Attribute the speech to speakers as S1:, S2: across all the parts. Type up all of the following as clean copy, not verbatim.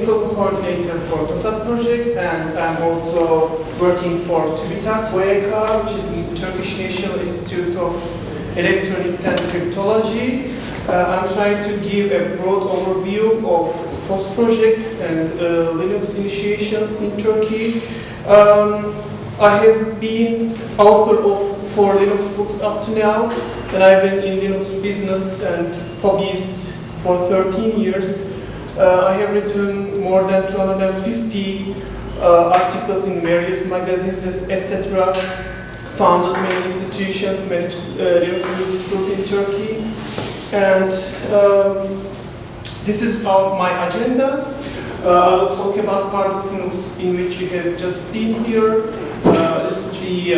S1: technical coordinator for TOSSAD project, and I'm also working for TUBITAK, UEAKAE, which is the Turkish National Institute of Electronics and Cryptology. I'm trying to give a broad overview of FOSS projects and Linux initiations in Turkey. I have been author of 4 Linux books up to now, and I've been in Linux business and hobbyist for 13 years. I have written more than 250 articles in various magazines, etc. Founded many institutions, managed Linux group in Turkey, and this is my agenda. I will talk about part of Linux in which you have just seen here. This is the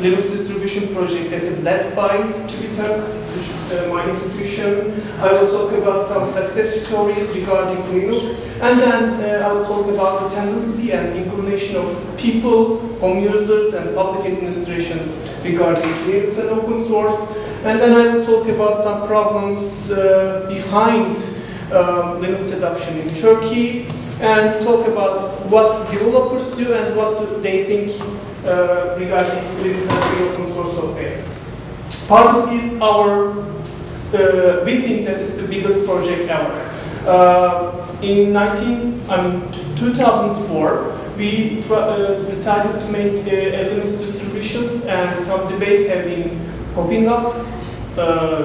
S1: Linux distribution project that is led by TUBITAK, which is my institution. I will talk about some success stories regarding Linux, and then I will talk about the tendency and inclination of people, home users, and public administrations regarding Linux and open source. And then I will talk about some problems behind Linux adoption in Turkey, and talk about what developers do and what do they think regarding Linux and open source software. Part of this, we think that it's the biggest project ever. In 2004, we decided to make Linux distributions, and some debates have been popping up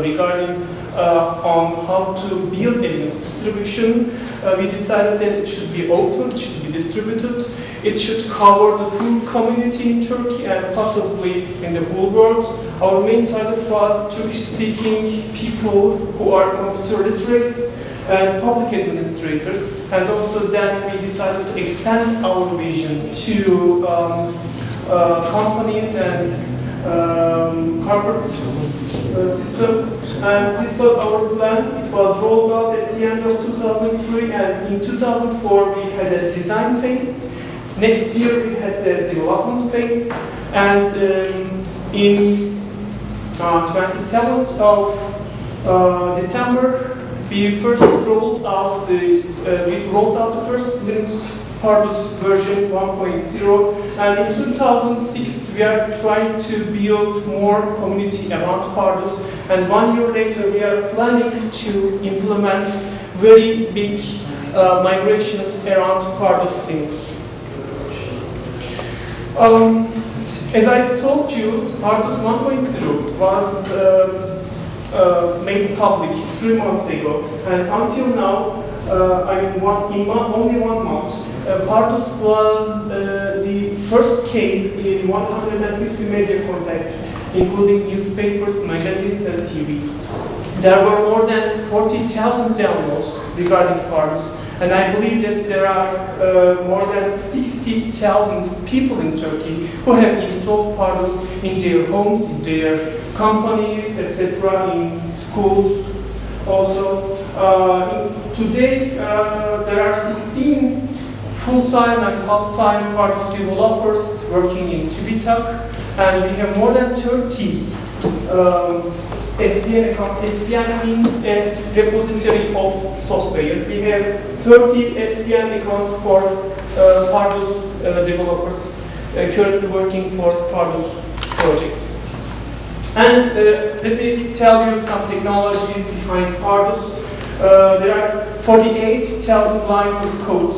S1: regarding on how to build a Linux distribution. We decided that it should be open, it should be distributed, it should cover the full community in Turkey and possibly in the whole world. Our main target was Turkish-speaking people who are computer literate and public administrators, and also then we decided to extend our vision to companies and corporate systems. And this was our plan. It was rolled out at the end of 2003, and in 2004 we had a design phase. Next year we had the development phase, and in 27th of December we rolled out the first Linux Pardus version 1.0, and in 2006 we are trying to build more community around Pardus, and 1 year later we are planning to implement very big migrations around Pardus Linux. As I told you, Pardus 1.0 was made public 3 months ago, and until now, only 1 month, Pardus was the first case in 150 media contacts, including newspapers, magazines, and TV. There were more than 40,000 downloads regarding Pardus, and I believe that there are more than 60,000 people in Turkey who have installed Pardus in their homes, in their companies, etc., in schools also. Today, there are 16 full-time and half-time Pardus developers working in TUBITAK, and we have more than 30 SDN accounts. SDN means a repository of software. We have 30 SDN accounts for Pardus developers currently working for Pardus project. And let me tell you some technologies behind Pardus. There are 48,000 lines of code,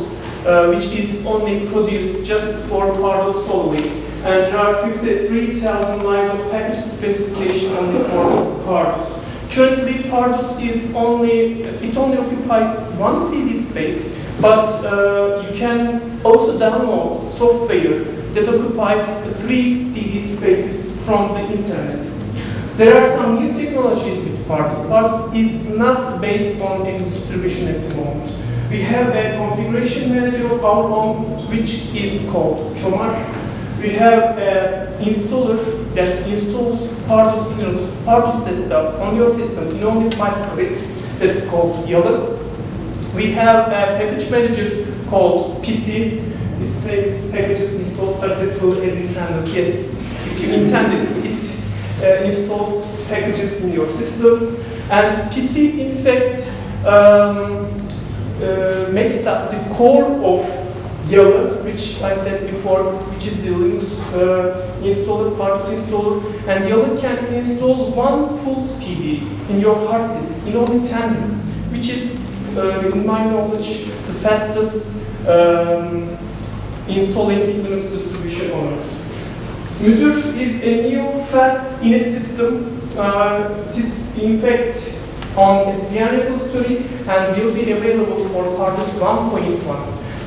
S1: which is only produced just for Pardus solely. And there are 53,000 lines of package specification only for Pardus. Currently, Pardus only occupies 1 CD space, but you can also download software that occupies 3 CD spaces from the internet. There are some new technologies with Pardus. Pardus is not based on any distribution at the moment. We have a configuration manager of our own, which is called Çomar. We have an installer that installs Pardus desktop on your system in only 5 clicks. That's called Yalı. We have a package manager called PC. It says packages installed successfully as intended. Yes, if you intended it, installs packages in your system. And PC, in fact, makes up the core of YALA, which I said before, which is the Linux installer, part installer, and YALA can install one full CD in your hard disk in only 10 minutes, which is, in my knowledge, the fastest installing Linux distribution on Earth. Müdür is a new fast init system. It is in fact on SVN repository and will be available for Pardus 1.1.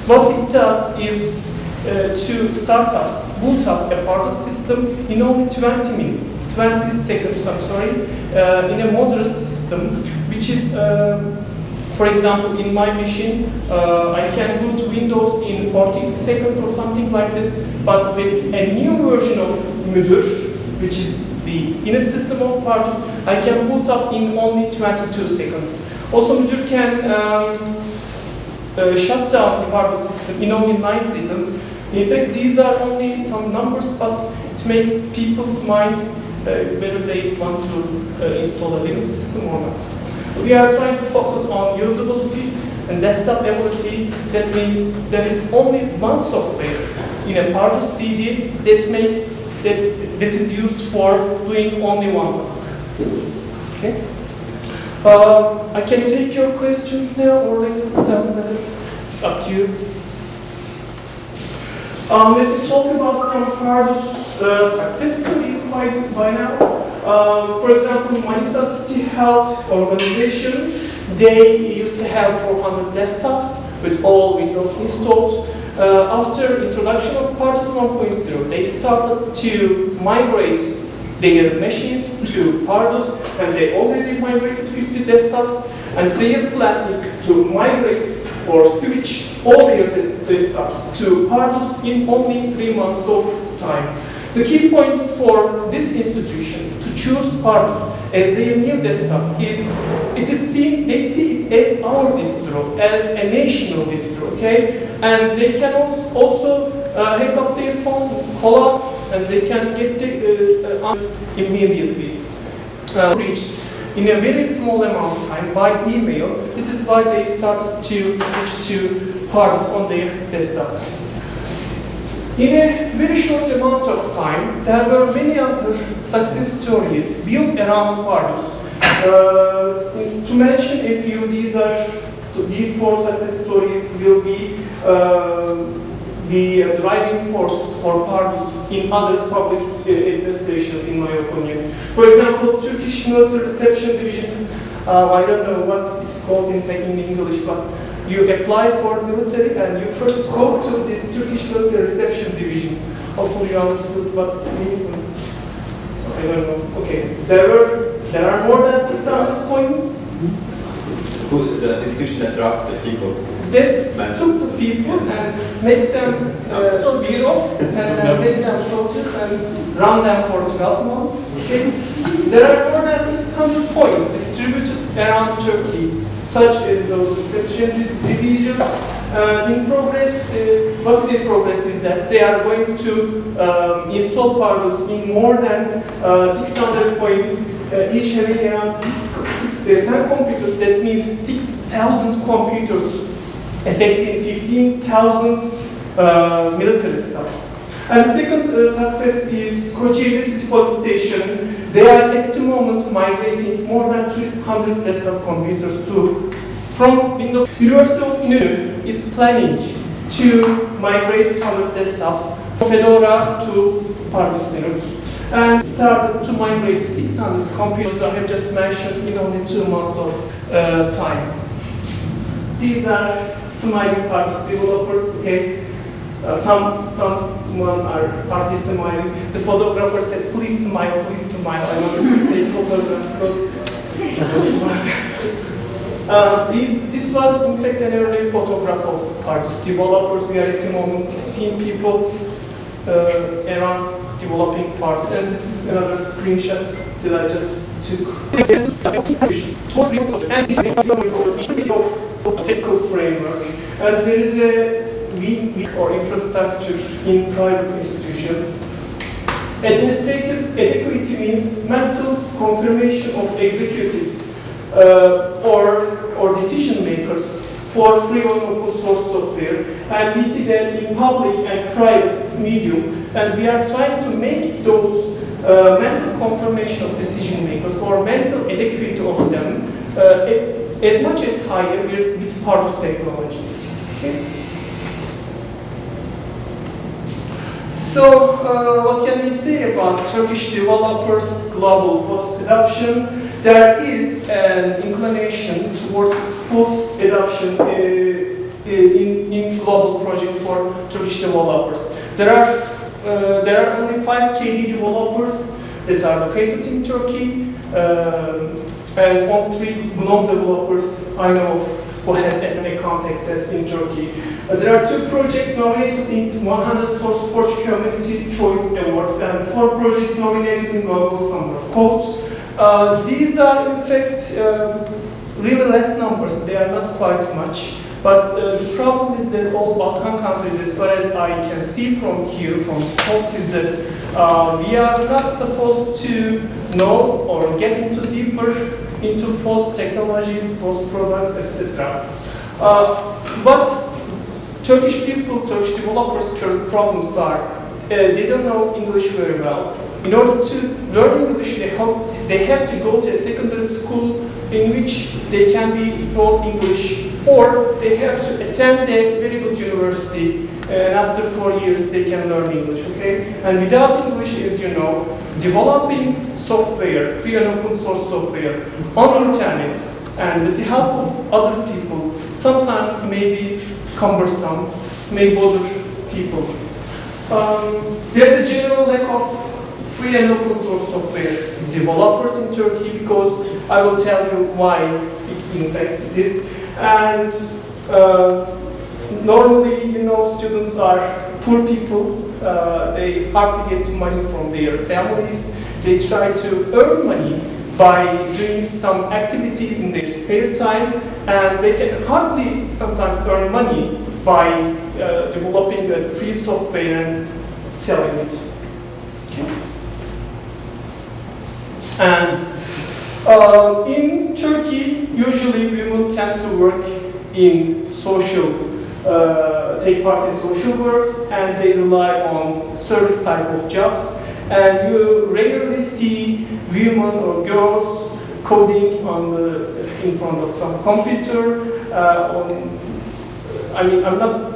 S1: What it does is to boot up a Pardus system in only 20 seconds, in a moderate system, which is, for example, in my machine, I can boot Windows in 40 seconds or something like this, but with a new version of Müdür, which is the init system of Pardus, I can boot up in only 22 seconds. Also, Müdür can shut down the Pardus system in only 9 seconds. In fact, these are only some numbers, but it makes people's mind whether they want to install a Linux system or not. We are trying to focus on usability and desktop ability. That means there is only one software in a Pardus CD that is used for doing only one task. Okay. I can take your questions now or later. It doesn't matter. It's up to you. Let's talk about some Pardus success stories by now. For example, Manisa City Health Organization, they used to have 400 desktops with all Windows installed. After introduction of Pardus 1.0, they started to migrate their machines to Pardus, and they already migrated 50 desktops, and their plan is to migrate or switch all their desktops to Pardus in only 3 months of time. The key points for this institution to choose Pardus as their new desktop is they see it as our distro, as a national distro, okay? And they can also hang up their phone, call us, and they can get the answer immediately reached in a very small amount of time by email. This is why they started to switch to Pardus on their desktops. In a very short amount of time, there were many other success stories built around Pardus. To mention a few, these 4 success stories will be the driving force for Pardus in other public administrations, in my opinion. For example, Turkish Military Reception Division. I don't know what it's called in English, but you apply for military and you first go to this Turkish Military Reception Division. Hopefully you understood what it means. I don't know. Okay. There are more than 600 points.
S2: Who the institution that dropped the people?
S1: That took the people and made them bureau and made them soldiers and run them for 12 months. Okay. There are more than 600 points distributed around Turkey, such as those reception divisions. In progress, what is in progress is that they are going to install Pardus in more than 600 points, each having around 10 computers. That means 6,000 computers affecting 15,000 military staff. And the second success is Kocaeli City Police Station. They are at the moment migrating more than 300 desktop computers from Windows. University of Inonu is planning to migrate 100 desktops from Fedora to Pardus Linux, and started to migrate 600 computers I have just mentioned in only 2 months of time. These are smiling Pardus developers. Okay, someone are partly smiling. The photographer said, "Please smile, please smile." I want to take photographs. This was in fact an early photograph of Pardus developers. We are at the moment 16 people around developing Pardus, and this is another screenshot that I just took. Technical framework, and there is a weak or infrastructure in private institutions. Administrative adequacy means mental confirmation of executives or decision makers for free or open source software, and we see that in public and private medium, and we are trying to make those mental confirmation of decision makers or mental adequacy of them as much as higher with part of technologies. Okay? So, what can we say about Turkish developers' global FOSS adoption? There is an inclination towards FOSS adoption in global project for Turkish developers. There are only 5 KD developers that are located in Turkey, and only 3 GNOME developers I know who have SMA account access in Turkey. There are 2 projects nominated in 100 SourceForge Community Choice Awards and 4 projects nominated in Global Summer of Code. These are in fact really less numbers, they are not quite much. But the problem is that all Balkan countries, as far as I can see from here, from scope, is that we are not supposed to know or get into deeper into FOSS technologies, FOSS products, etc. But Turkish people, Turkish developers' current problems are they don't know English very well. In order to learn English, they have to go to a secondary school in which they can be taught English, or they have to attend a very good university, and after 4 years they can learn English, okay? And without English, as you know, developing software, free and open source software on internet and with the help of other people sometimes may be cumbersome, may bother people. There's a general lack of free and open source software developers in Turkey, because I will tell you why in fact it is. And normally, you know, students are poor people. They hardly get money from their families. They try to earn money by doing some activities in their spare time, and they can hardly sometimes earn money by developing a free software and selling it. Okay. And in Turkey, usually women tend to work in social, take part in social works, and they rely on service type of jobs. And you rarely see women or girls coding in front of some computer. I mean, I'm not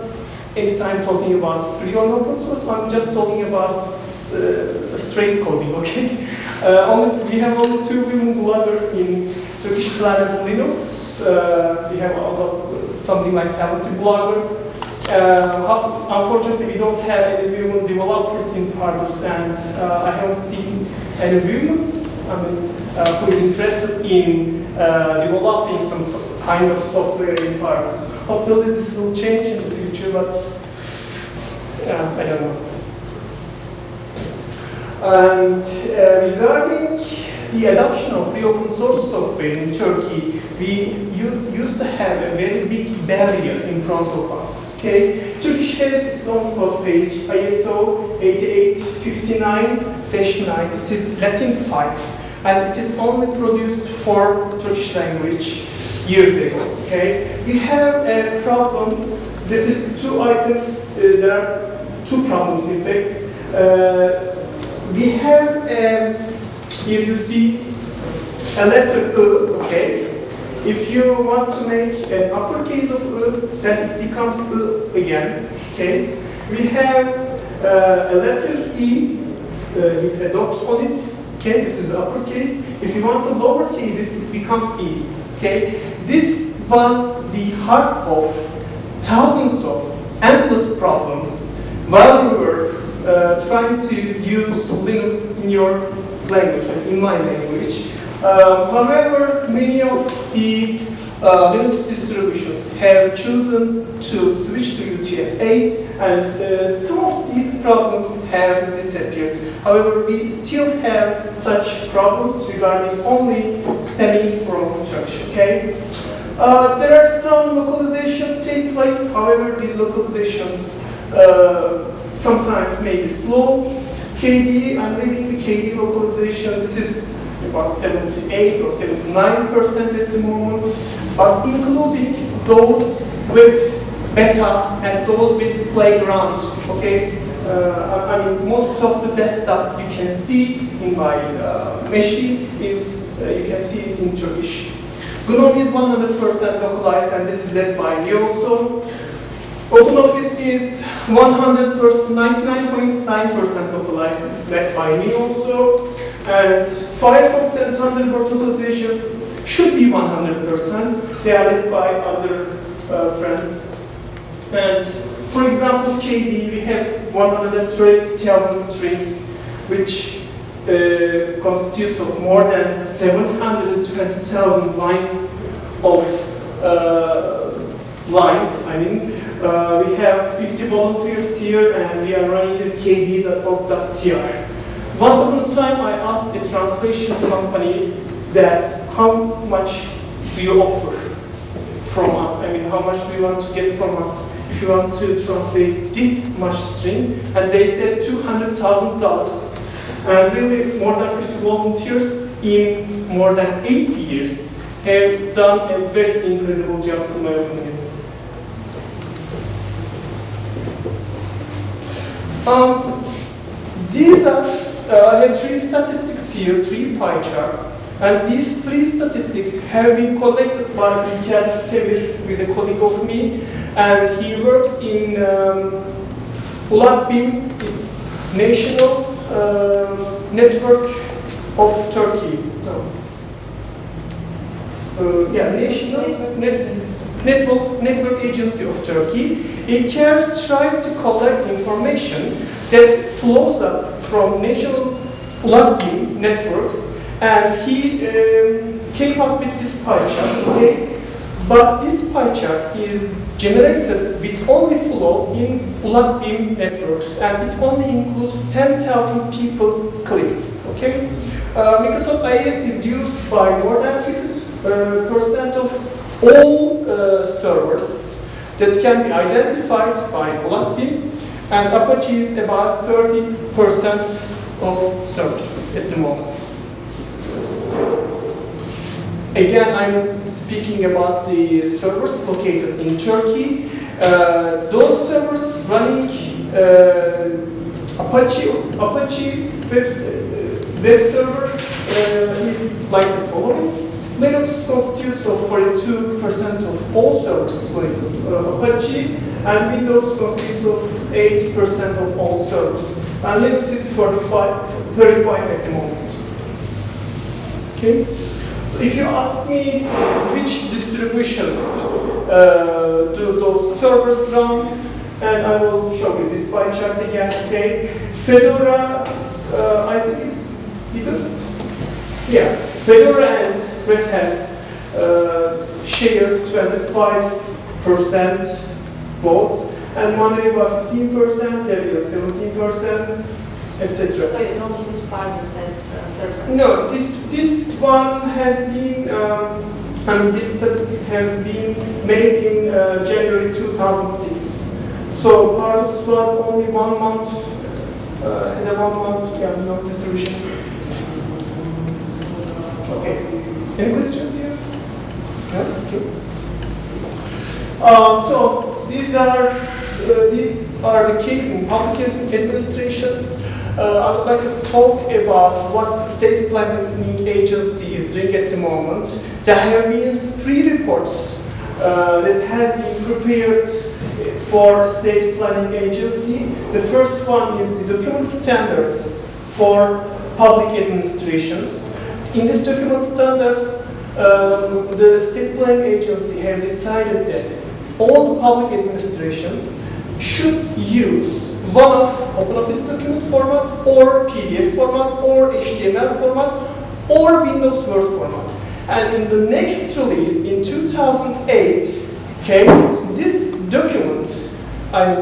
S1: anytime talking about free or open source. I'm just talking about straight coding, okay? We have only 2 women bloggers in Turkish Planet Linux. We have something like 70 bloggers. Unfortunately, we don't have any women developers in Pardus, and I haven't seen any women who is interested in developing some kind of software in Pardus. Hopefully this will change in the future, but I don't know. And regarding the adoption of free open source software in Turkey, we used to have a very big barrier in front of us. Okay, Turkish has its own code page, ISO 8859-9. It is Latin 5, and it is only produced for Turkish language years ago. Okay, we have a problem. That is 2 items. There are 2 problems, in fact. We have, here you see a letter E, okay? If you want to make an uppercase of E, then it becomes E again, okay? We have a letter E with a dot on it, okay? This is the uppercase. If you want to lowercase it, it becomes E, okay? This was the heart of thousands of endless problems while we were trying to use Linux in your language, in my language. However, many of the Linux distributions have chosen to switch to UTF-8, and some of these problems have disappeared. However, we still have such problems regarding only stemming from Turkish, okay? There are some localizations take place. However, these localizations sometimes may be slow. KD, I'm reading the KD localization. This is about 78 or 79% at the moment. But including those with beta and those with playground. Okay, I mean most of the desktop you can see in my machine is you can see it in Turkish. GNOME is 100% localized, and this is led by me also. OpenOffice is 99.9% localized, it's led by me also. And Firefox and Thunderbird localizations should be 100%. They are led by other friends. And for example, KDE, we have 130,000 strings, which constitutes of more than 720,000 lines of lines. I mean, we have 50 volunteers here, and we are running the KDE.org.tr. Once upon a time, I asked a translation company that how much do you offer from us? I mean, how much do you want to get from us if you want to translate this much string? And they said $200,000. And really, more than 50 volunteers in more than 80 years have done a very incredible job, in my opinion. These are, I have three statistics here, three pie charts. And these three statistics have been collected by İlker Tevir, who is a colleague of me. And he works in UEAKAE, it's National Network of Turkey. National Network Agency of Turkey. İlker tried to collect information that flows up from national UEAKAE networks, and he came up with this pie chart. Okay, but this pie chart is generated with only flow in UEAKAE networks, and it only includes 10,000 people's clicks. Okay, Microsoft IIS is used by more than 50% of all servers that can be identified by UEAKAE, and Apache is about 30% of servers at the moment. Again, I'm speaking about the servers located in Turkey. Those servers running Apache web server is like the following. Linux constitutes of 42% of all servers like Apache, and Windows constitutes of 80% of all servers. And Linux is 35 at the moment. Okay. So if you ask me which distributions do those servers run, and I will show you this pie chart again. Okay, Fedora, I think it's biggest. Yeah, Fedora and Red Hat share 25% both, and Monero 15%, Debian 17%, etc.
S3: So you don't use Pardus as server?
S1: No, this one has been, this statistic has been made in January 2006. So Pardus was only 1 month, and a 1 month distribution. Okay. Any questions here? Yeah? Okay. So these are the cases in public administrations. I would like to talk about what the state planning agency is doing at the moment. There have been 3 reports that have been prepared for state planning agency. The first one is the document standards for public administrations. In this document standards, the state planning agency have decided that all the public administrations should use one of OpenOffice document format, or PDF format, or HTML format, or Windows Word format. And in the next release, in 2008, okay, this document,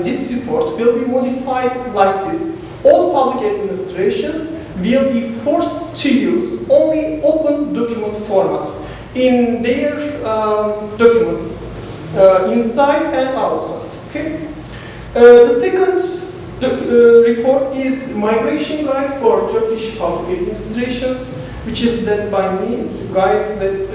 S1: this report will be modified like this. All public administrations will be forced to use only open document format in their documents, inside and outside. Okay. The second report is Migration Guide for Turkish Public Administrations, which is led by me. It's a guide that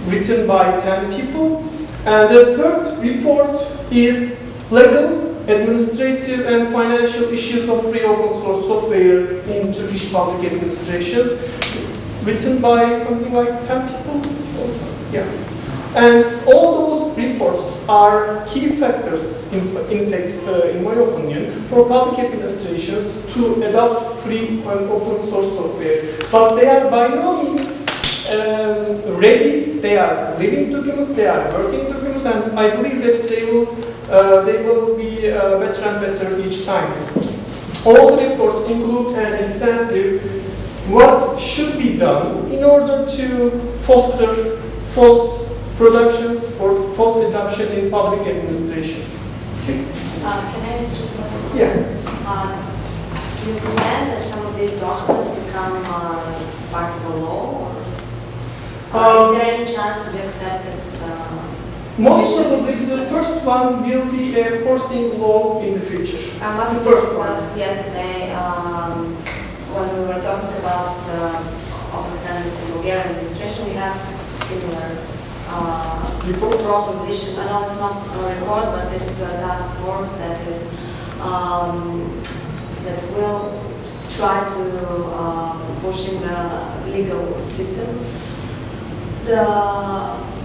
S1: written by 10 people. And the third report is legal, administrative and financial issues of free open source software in Turkish public administrations. It's written by something like 10 people. Yeah. And all those reports are key factors, in my opinion, for public administrations to adopt free and open source software. But they are by no means ready. They are living documents, they are working documents, and I believe that they will be better and better each time. All the reports include an extensive what should be done in order to foster FOSS productions or FOSS adoption in public administrations. Okay.
S3: Can I just ask?
S1: Yeah.
S3: Do you plan that some of these documents become part of the law? Or is there any chance to be accepted?
S1: Most probably the first one will be a forcing law in the future.
S3: The
S1: first one.
S3: Yesterday, when we were talking about the open standards in Bulgarian administration, we have similar proposition. I know it's not a report, but it's a task force that is that will try to push in the legal system the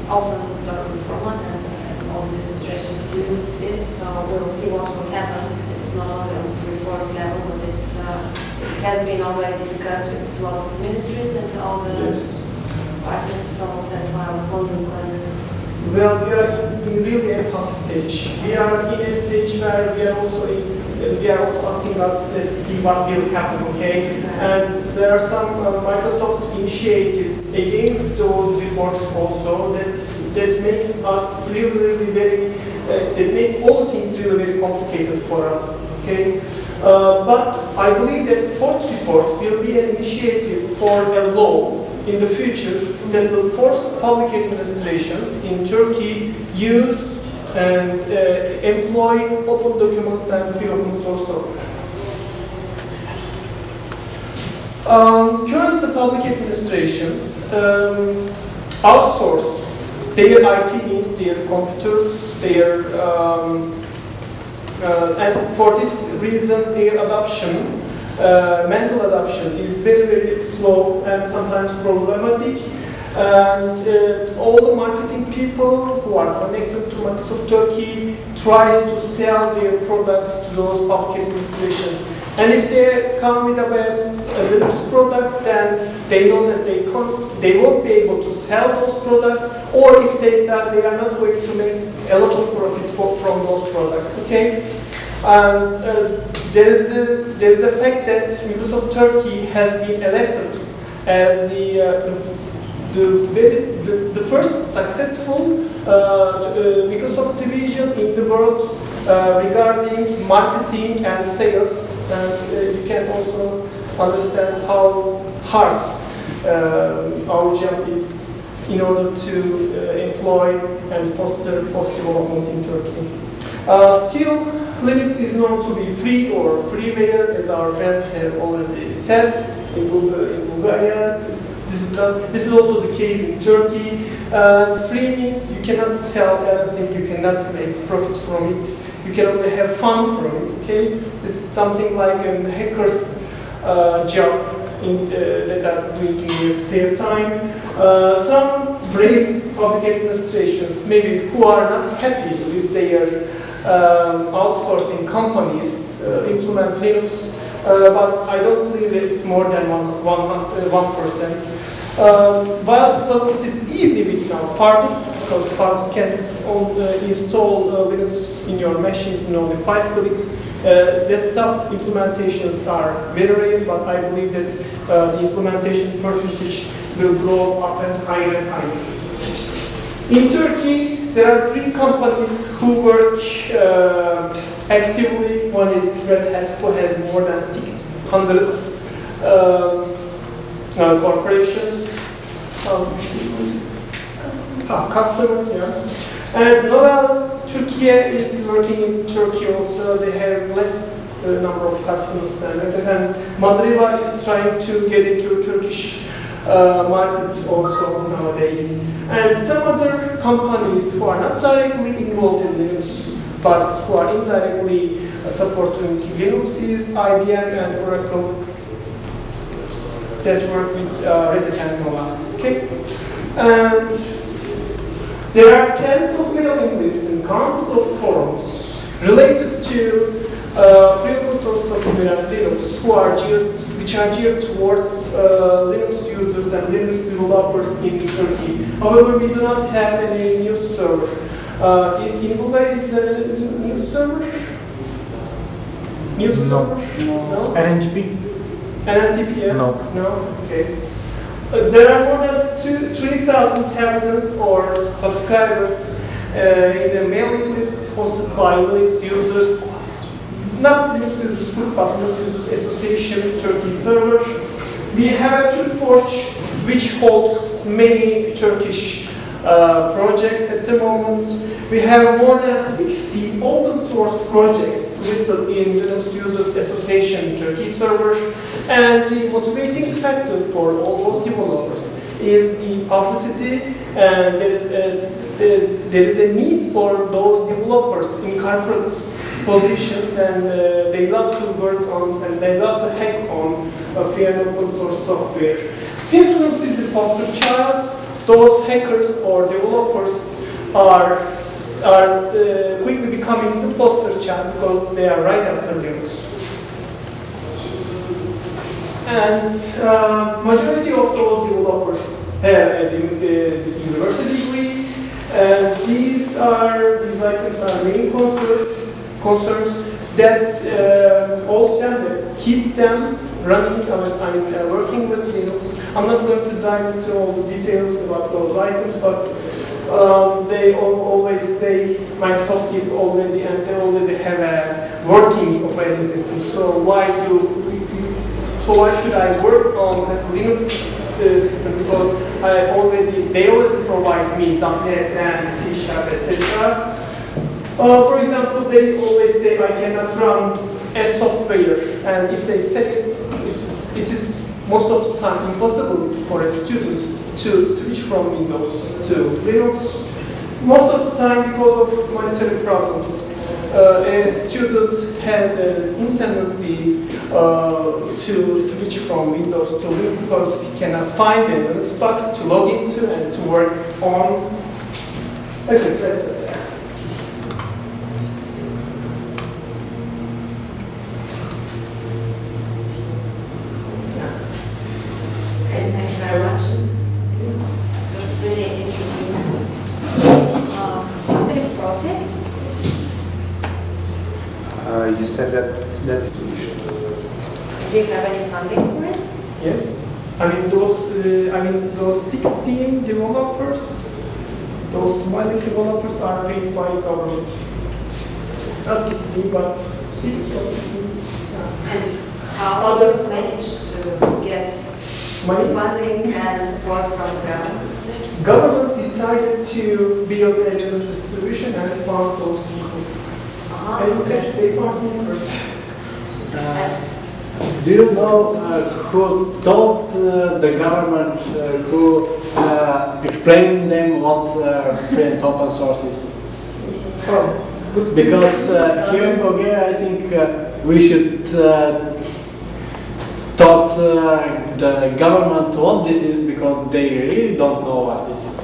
S3: open document format, and all the administration use it. So we'll see what will happen. It's not only on report level, but it has been already discussed with lots of ministries and all the parties. So that's why I was wondering whether.
S1: Well, we are in really a tough stage. We are in a stage where we are also asking us to see what will happen, okay? And there are some Microsoft initiatives against those reports also that makes us really very, that makes all things really very complicated for us, okay? But I believe that fourth report will be an initiative for a law in the future that will force public administrations in Turkey use and employ open documents and free open source software. Currently, public administrations outsource their IT needs, their computers, and for this reason, their adoption, mental adoption, is very, very slow and sometimes problematic. And all the marketing people who are connected to Microsoft Turkey tries to sell their products to those public administrations. And if they come with a Linux product, then they know that they won't be able to sell those products, or if they sell, they are not going to make a lot of profit from those products. Okay. There's the fact that Microsoft Turkey has been elected as the first successful Microsoft division in the world regarding marketing and sales, and you can also understand how hard our job is in order to employ and foster FOSS development in Turkey. Still, Linux is known to be free or freeware, as our friends have already said in Bulgaria. This is also the case in Turkey. Free means you cannot sell anything, you cannot make profit from it, you can only have fun from it. Okay, this is something like a hacker's job that are doing in their spare time. Some brave public administrations, maybe who are not happy with their outsourcing companies, implement Linux, but I don't believe it's more than 1%. While development is easy with some Pardus, because Pardus can install Linux in your machines in only 5 clicks. Desktop implementations are very rare, but I believe that the implementation percentage will grow up and higher and higher. In Turkey, there are 3 companies who work actively. One is Red Hat, who has more than 600 corporations, customers, yeah. And Novel Turkey is working in Turkey also. They have less number of customers, and Madriva is trying to get into Turkish markets also nowadays. And some other companies who are not directly involved in Linux, but who are indirectly supporting Linux is IBM and Oracle that work with Red Hat and Nova. Okay? And there are tens of mailing lists and countless of forums related to free open source software and Linux which are geared towards Linux users and Linux developers in Turkey. However, we do not have any news server. In Bulgaria, is there a news server? News server? No.
S4: NNTP?
S1: NNTP, yeah?
S4: No.
S1: No? Okay. There are more than 3,000 inhabitants or subscribers in the mailing list hosted by Linux users, not Linux Users Group, but Linux Users Association Turkey server. We have a TürkForge which holds many Turkish projects at the moment. We have more than 60 open source projects listed in Linux Users Association Turkey server. And the motivating factor for all those developers is the publicity, and there is a need for those developers in corporate positions, and they love to work on and they love to hack on free and open source software. Since Linux is the poster child, those hackers or developers are quickly becoming the poster child because they are right after Linux. And majority of those developers have a university degree, and these items are main concerns that hold them, that keep them running, working with Linux. I'm not going to dive into all the details about those items, but they always say Microsoft is already, and they already have a working operating system. So why should I work on a Linux system? Because they already provide me .NET and C#, etc. For example, they always say I cannot run a software, and if they say it is most of the time impossible for a student to switch from Windows to Linux. Most of the time, because of monetary problems, a student has a tendency to switch from Windows to Linux because he cannot find a Linux box to log into and to work on. Okay, that's it.
S3: Thank you very much. It was really interesting. The project?
S4: You said that
S3: Do you have any funding for it?
S1: Yes, those 16 developers, those smiling developers are paid by government. Not 16, but 16.
S3: And how others manage to get
S1: Money?
S3: funding and support from the government?
S1: Government decided to build a general distribution and fund those people. And they found me first.
S5: Do you know who told the government, who explained them what free and open source is? Because here in Bulgaria, I think we should taught the government what this is, because they really don't know what this is.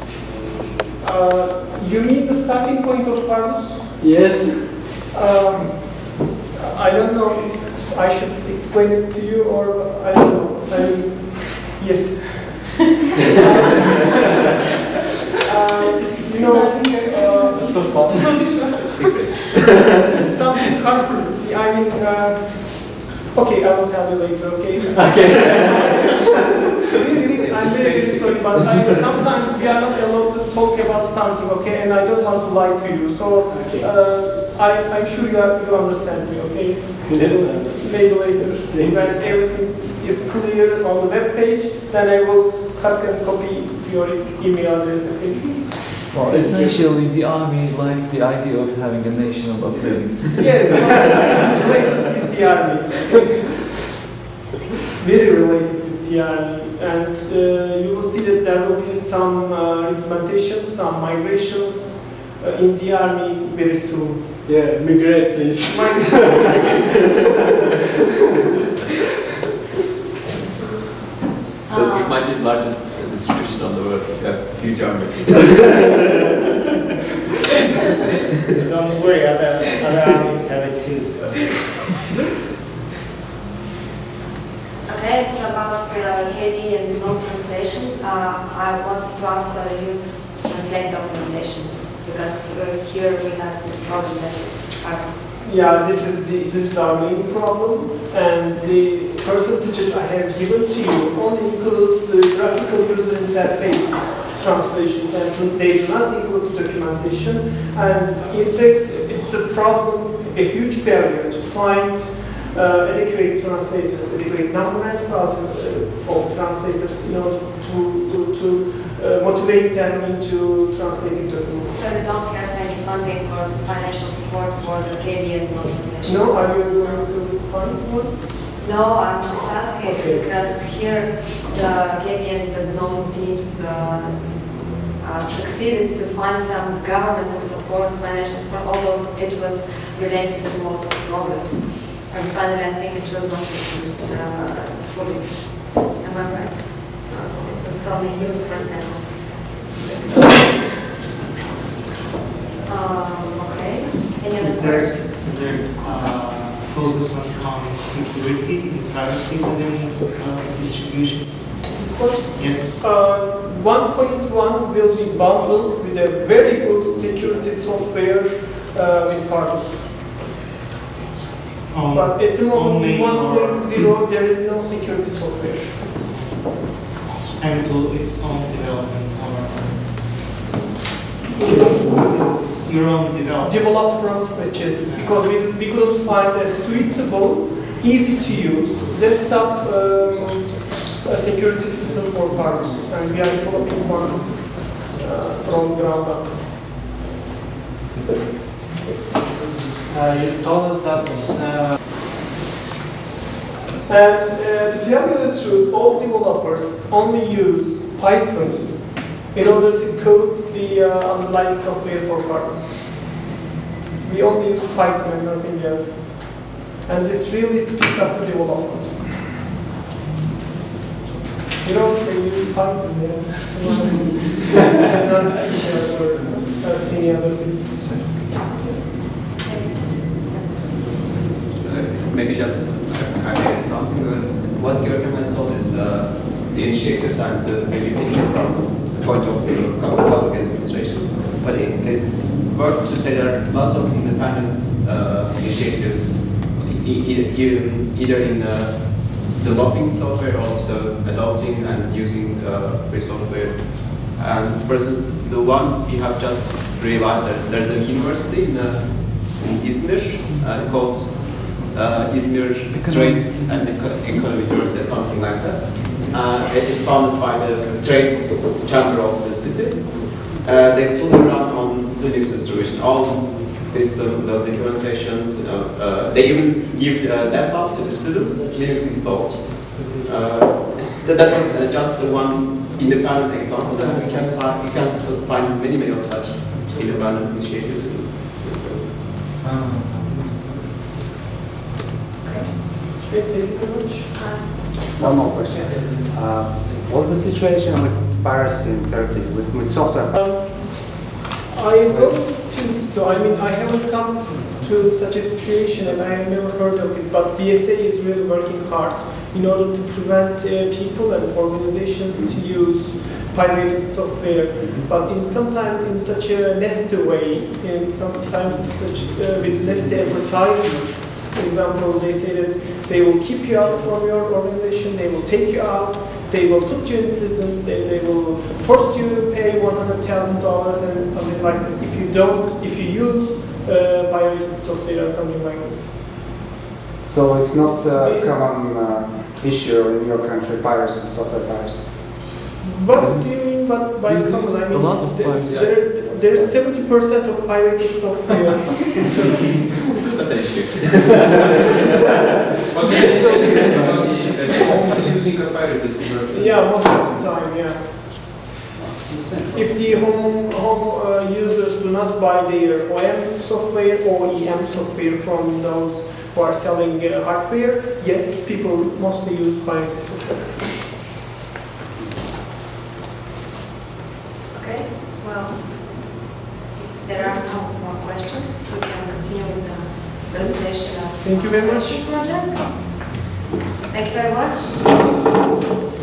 S1: You mean the starting point of Parvus?
S5: Yes.
S1: I don't know if I should explain it to you, or I don't know. Yes. Something corporate. Okay, I will tell you later, okay? Really, I'm very sorry, but sometimes we are not allowed to talk about something, okay? And I don't want to lie to you, so I'm sure you understand me, okay?
S5: Yes.
S1: Maybe later, when everything is clear on the web page, then I will cut and copy to your email address, okay?
S6: Well, essentially, the army liked the idea of having a national affairs.
S1: Yes, related with the army. Very related with the army. and you will see that there will be some implementations, some migrations in the army very soon.
S5: Yeah, migrate please.
S2: So it might be the largest distribution on the world. We have huge armies.
S5: Don't worry, other armies have it too. So.
S3: Okay, it's about KD and remote translation. I wanted to ask whether you translate documentation, because here we have this problem that
S1: Yeah, this is our main problem, and the percentages I have given to you only include the graphical user interface translations, and they do not include documentation. And in fact, it's a problem, a huge barrier to find adequate translators, adequate number and quality of translators in order to motivate them into translating documents.
S3: So you don't have any funding for financial support for the KD and remote translation?
S1: No, are you going to find one?
S3: No, I'm just asking
S1: Okay.
S3: because here the KD and the GNOME teams succeeded to find some governmental support, financial support, although it was related to most problems. And finally, I think it was not used fully. Am I right? It was only used percent. Okay. Any other
S7: Is there focus on security and privacy within distribution? Yes.
S1: 1.1 will be bundled with a very good security software with partners. But at the moment, 1.0 there is no security software.
S7: And will its own development or your own development?
S1: Developed from scratches, because we couldn't find a suitable, easy to use desktop security system for partners, and we are developing one from ground up.
S5: You told us that.
S1: And to tell you the truth, all developers only use Python in order to code the underlying software for partners. We only use Python and nothing else. And this really speeds up the development. You know, they use Python, not any other thing.
S2: Maybe just add something. What Gorkem has told is the initiatives and maybe picture from the point of view of public administration. But it is worth to say there are lots of independent initiatives, either in developing software, also adopting and using free software. And for example, the one we have just realized that there's a university in Izmir called Izmir Trade and Economy University, something like that. It is founded by the Trade Chamber of the city. They fully run on Linux distribution, all system, the documentations. They even give laptops to the students, Linux installed. That was just one independent example, and we can find many of such independent initiatives.
S4: One more question. What's the situation with piracy in Turkey, with software?
S1: I don't think so. I mean, I haven't come to such a situation and I have never heard of it, but BSA is really working hard in order to prevent people and organizations to use pirated software, but sometimes in such a nasty way, and sometimes with nasty advertisements. For example, they say that they will keep you out from your organization, they will take you out, they will put you in prison, they will force you to pay $100,000 and something like this if you use pirated software or something like this.
S4: So it's not a common issue in your country, piracy, software piracy?
S1: What do you mean by common? I mean,
S6: a lot of piracy.
S1: there's 70% of pirated software in Turkey.
S2: That's an issue. always using a pirated version.
S1: Yeah, most of the time, yeah. If the home users do not buy their OEM software or EM software from those who are selling hardware, yes, people mostly use pirated software.
S3: Okay, well, if there are no more questions, we can continue with the presentation of
S1: Thank you very much.
S3: project. Thank you very much.